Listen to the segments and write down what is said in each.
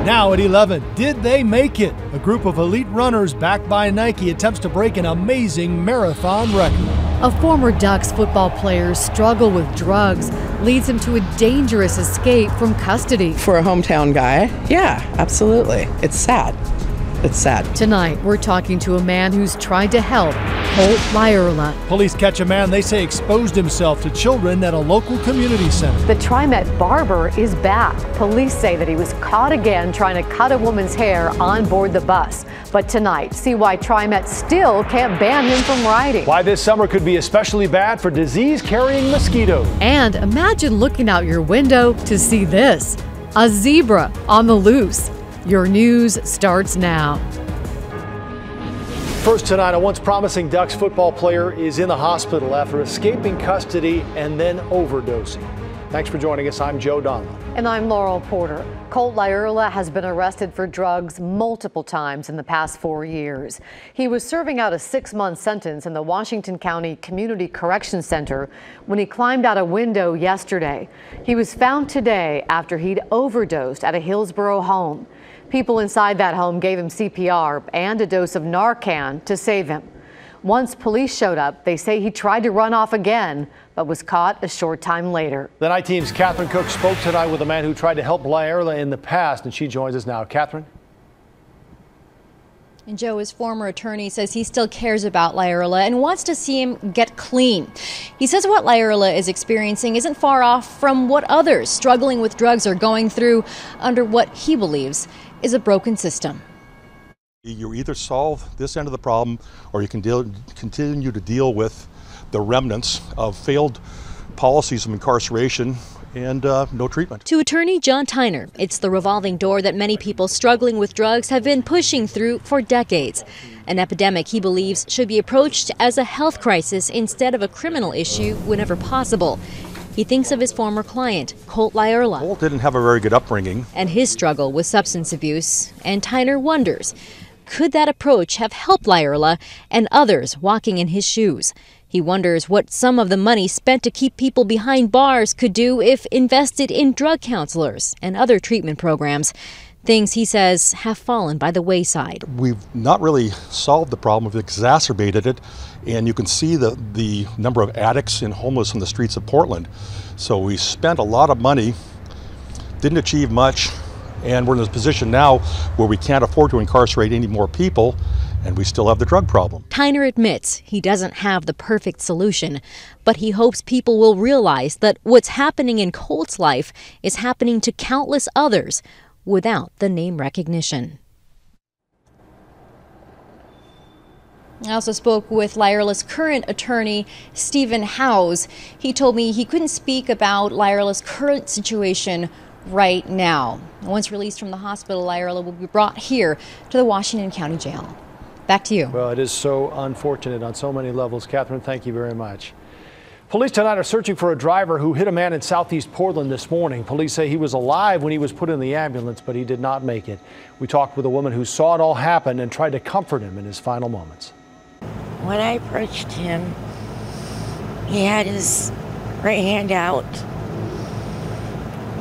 Now at 11, did they make it? A group of elite runners backed by Nike attempts to break an amazing marathon record. A former Ducks football player's struggle with drugs leads him to a dangerous escape from custody. For a hometown guy, yeah, absolutely. It's sad. It's sad. Tonight, we're talking to a man who's tried to help Colt Lyerla. Police catch a man they say exposed himself to children at a local community center. The TriMet barber is back. Police say that he was caught again trying to cut a woman's hair on board the bus. But tonight, see why TriMet still can't ban him from riding. Why this summer could be especially bad for disease-carrying mosquitoes. And imagine looking out your window to see this, a zebra on the loose. Your news starts now. First tonight, a once promising Ducks football player is in the hospital after escaping custody and then overdosing. Thanks for joining us. I'm Joe Donlon. And I'm Laurel Porter. Colt Lyerla has been arrested for drugs multiple times in the past 4 years. He was serving out a 6-month sentence in the Washington County Community Correction Center when he climbed out a window yesterday. He was found today after he'd overdosed at a Hillsborough home. People inside that home gave him CPR and a dose of Narcan to save him. Once police showed up, they say he tried to run off again, but was caught a short time later. The Night Team's Catherine Cook spoke tonight with a man who tried to help Lyerla in the past, and she joins us now. Catherine? And Joe, his former attorney, says he still cares about Lyerla and wants to see him get clean. He says what Lyerla is experiencing isn't far off from what others struggling with drugs are going through under what he believes is a broken system. You either solve this end of the problem or you can continue to deal with the remnants of failed policies of incarceration and no treatment. To attorney John Tyner, it's the revolving door that many people struggling with drugs have been pushing through for decades. An epidemic he believes should be approached as a health crisis instead of a criminal issue whenever possible. He thinks of his former client, Colt Lyerla. Colt didn't have a very good upbringing. And his struggle with substance abuse. And Tyner wonders, could that approach have helped Lyerla and others walking in his shoes? He wonders what some of the money spent to keep people behind bars could do if invested in drug counselors and other treatment programs. Things he says have fallen by the wayside. We've not really solved the problem, we've exacerbated it, and you can see the number of addicts and homeless on the streets of Portland. So we spent a lot of money, didn't achieve much, and we're in a position now where we can't afford to incarcerate any more people, and we still have the drug problem. Tyner admits he doesn't have the perfect solution, but he hopes people will realize that what's happening in Colt's life is happening to countless others without the name recognition. I also spoke with Lyerla's current attorney, Stephen Howes. He told me he couldn't speak about Lyerla's current situation right now. Once released from the hospital, Lyerla will be brought here to the Washington County Jail. Back to you. Well, it is so unfortunate on so many levels. Catherine, thank you very much. Police tonight are searching for a driver who hit a man in southeast Portland this morning. Police say he was alive when he was put in the ambulance, but he did not make it. We talked with a woman who saw it all happen and tried to comfort him in his final moments. When I approached him, he had his right hand out,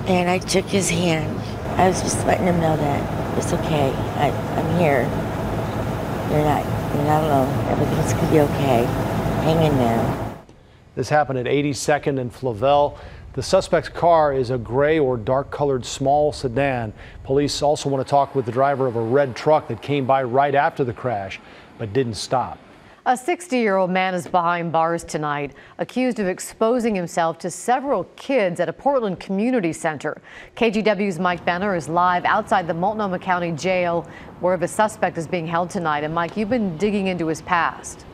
and I took his hand. I was just letting him know that it's okay. I'm here. You're not alone. Everything's gonna be okay. Hang in there. This happened at 82nd and Flavel. The suspect's car is a gray or dark colored small sedan. Police also want to talk with the driver of a red truck that came by right after the crash, but didn't stop. A 60-year-old man is behind bars tonight, accused of exposing himself to several kids at a Portland community center. KGW's Mike Benner is live outside the Multnomah County Jail, where the suspect is being held tonight. And Mike, you've been digging into his past.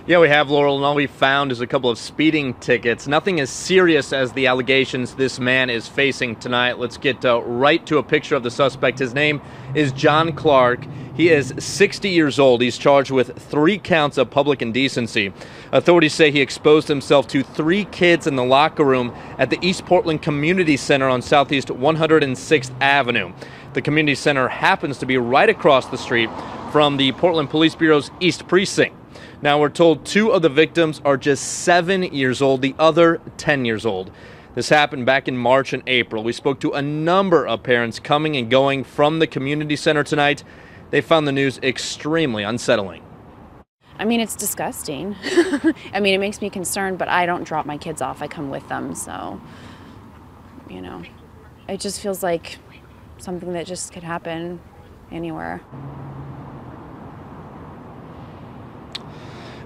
Yeah, we have, Laurel, and all we found is a couple of speeding tickets. Nothing as serious as the allegations this man is facing tonight. Let's get right to a picture of the suspect. His name is John Clark. He is 60 years old. He's charged with 3 counts of public indecency. Authorities say he exposed himself to 3 kids in the locker room at the East Portland Community Center on Southeast 106th Avenue. The community center happens to be right across the street from the Portland Police Bureau's East Precinct. Now, we're told 2 of the victims are just 7 years old, the other 10 years old. This happened back in March and April. We spoke to a number of parents coming and going from the community center tonight. They found the news extremely unsettling. I mean, it's disgusting. I mean, it makes me concerned, but I don't drop my kids off. I come with them. So, you know, it just feels like something that just could happen anywhere.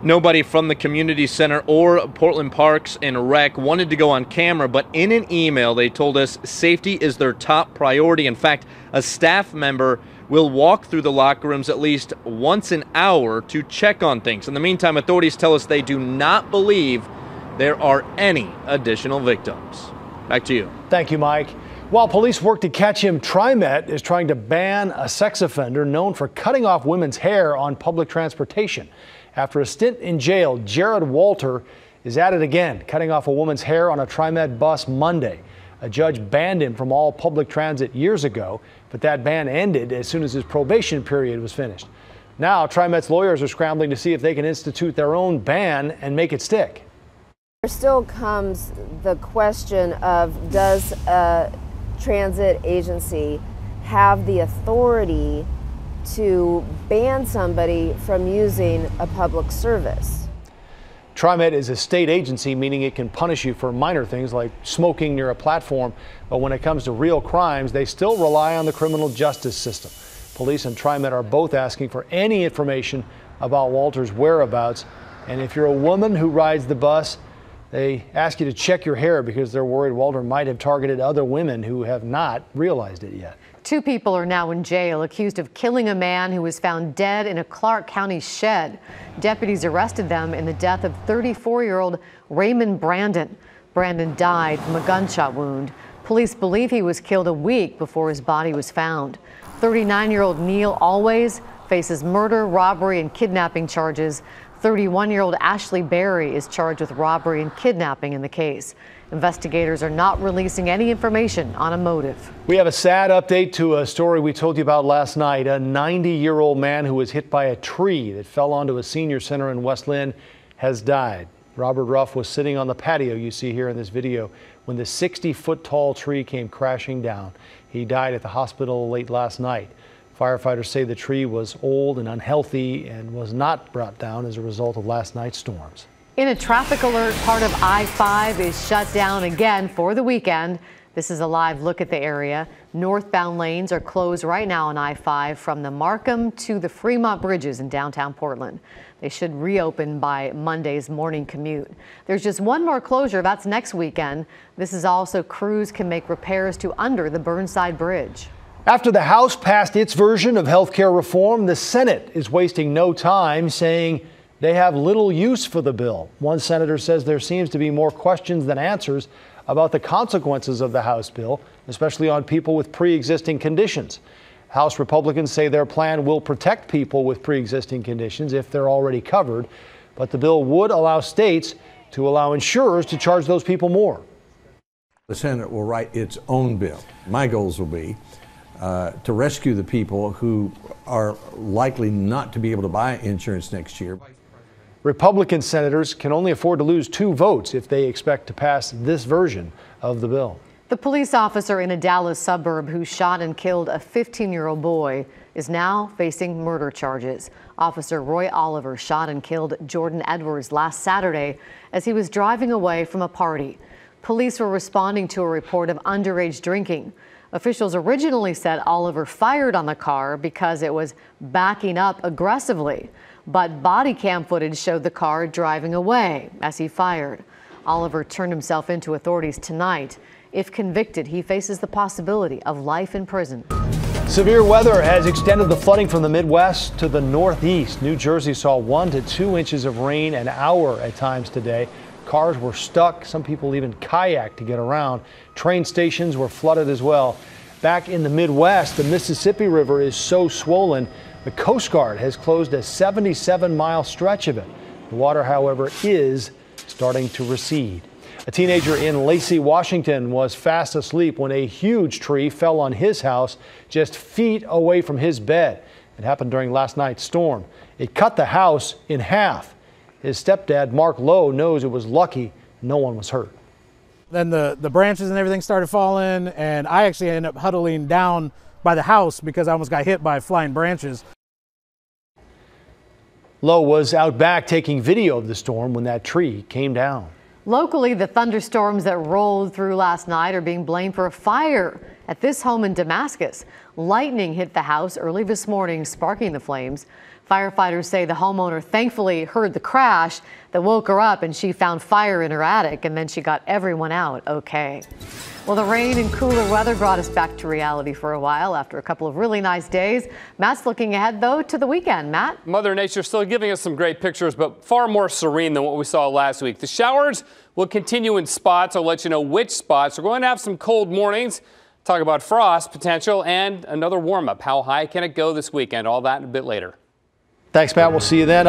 Nobody from the community center or Portland Parks and Rec wanted to go on camera, but in an email they told us safety is their top priority. In fact, a staff member will walk through the locker rooms at least once an hour to check on things. In the meantime, authorities tell us they do not believe there are any additional victims. Back to you. Thank you, Mike. While police work to catch him, TriMet is trying to ban a sex offender known for cutting off women's hair on public transportation. After a stint in jail, Jared Walter is at it again, cutting off a woman's hair on a TriMet bus Monday. A judge banned him from all public transit years ago, but that ban ended as soon as his probation period was finished. Now, TriMet's lawyers are scrambling to see if they can institute their own ban and make it stick. There still comes the question of, does a transit agency have the authority to ban somebody from using a public service? TriMet is a state agency, meaning it can punish you for minor things like smoking near a platform. But when it comes to real crimes, they still rely on the criminal justice system. Police and TriMet are both asking for any information about Walter's whereabouts. And if you're a woman who rides the bus, they ask you to check your hair because they're worried Walter might have targeted other women who have not realized it yet. 2 people are now in jail accused of killing a man who was found dead in a Clark County shed. Deputies arrested them in the death of 34-year-old Raymond Brandon. Brandon died from a gunshot wound. Police believe he was killed a week before his body was found. 39-year-old Neil Always faces murder, robbery, and kidnapping charges. 31-year-old Ashley Berry is charged with robbery and kidnapping in the case. Investigators are not releasing any information on a motive. We have a sad update to a story we told you about last night. A 90-year-old man who was hit by a tree that fell onto a senior center in West Linn has died. Robert Ruff was sitting on the patio you see here in this video when the 60-foot-tall tree came crashing down. He died at the hospital late last night. Firefighters say the tree was old and unhealthy and was not brought down as a result of last night's storms. In a traffic alert, part of I-5 is shut down again for the weekend. This is a live look at the area. Northbound lanes are closed right now on I-5 from the Markham to the Fremont bridges in downtown Portland. They should reopen by Monday's morning commute. There's just one more closure. That's next weekend. This is also crews can make repairs to under the Burnside Bridge. After the House passed its version of health care reform, the Senate is wasting no time, saying they have little use for the bill. One senator says there seems to be more questions than answers about the consequences of the House bill, especially on people with pre-existing conditions. House Republicans say their plan will protect people with pre-existing conditions if they're already covered, but the bill would allow states to allow insurers to charge those people more. The Senate will write its own bill. My goals will be to rescue the people who are likely not to be able to buy insurance next year. Republican senators can only afford to lose 2 votes if they expect to pass this version of the bill. The police officer in a Dallas suburb who shot and killed a 15-year-old boy is now facing murder charges. Officer Roy Oliver shot and killed Jordan Edwards last Saturday as he was driving away from a party. Police were responding to a report of underage drinking. Officials originally said Oliver fired on the car because it was backing up aggressively, but body cam footage showed the car driving away as he fired. Oliver turned himself into authorities tonight. If convicted, he faces the possibility of life in prison. Severe weather has extended the flooding from the Midwest to the Northeast. New Jersey saw 1 to 2 inches of rain an hour at times today. Cars were stuck. Some people even kayaked to get around. Train stations were flooded as well. Back in the Midwest, the Mississippi River is so swollen, the Coast Guard has closed a 77-mile stretch of it. The water, however, is starting to recede. A teenager in Lacey, Washington was fast asleep when a huge tree fell on his house just feet away from his bed. It happened during last night's storm. It cut the house in half. His stepdad, Mark Lowe, knows it was lucky no one was hurt. Then the branches and everything started falling, and I actually ended up huddling down by the house because I almost got hit by flying branches. Lowe was out back taking video of the storm when that tree came down. Locally, the thunderstorms that rolled through last night are being blamed for a fire at this home in Damascus. Lightning hit the house early this morning, sparking the flames. Firefighters say the homeowner thankfully heard the crash that woke her up, and she found fire in her attic, and then she got everyone out okay. Well, the rain and cooler weather brought us back to reality for a while after a couple of really nice days. Matt's looking ahead, though, to the weekend. Matt? Mother Nature still giving us some great pictures, but far more serene than what we saw last week. The showers will continue in spots. I'll let you know which spots. We're going to have some cold mornings. Talk about frost potential and another warm-up. How high can it go this weekend? All that a bit later. Thanks, Matt. We'll see you then.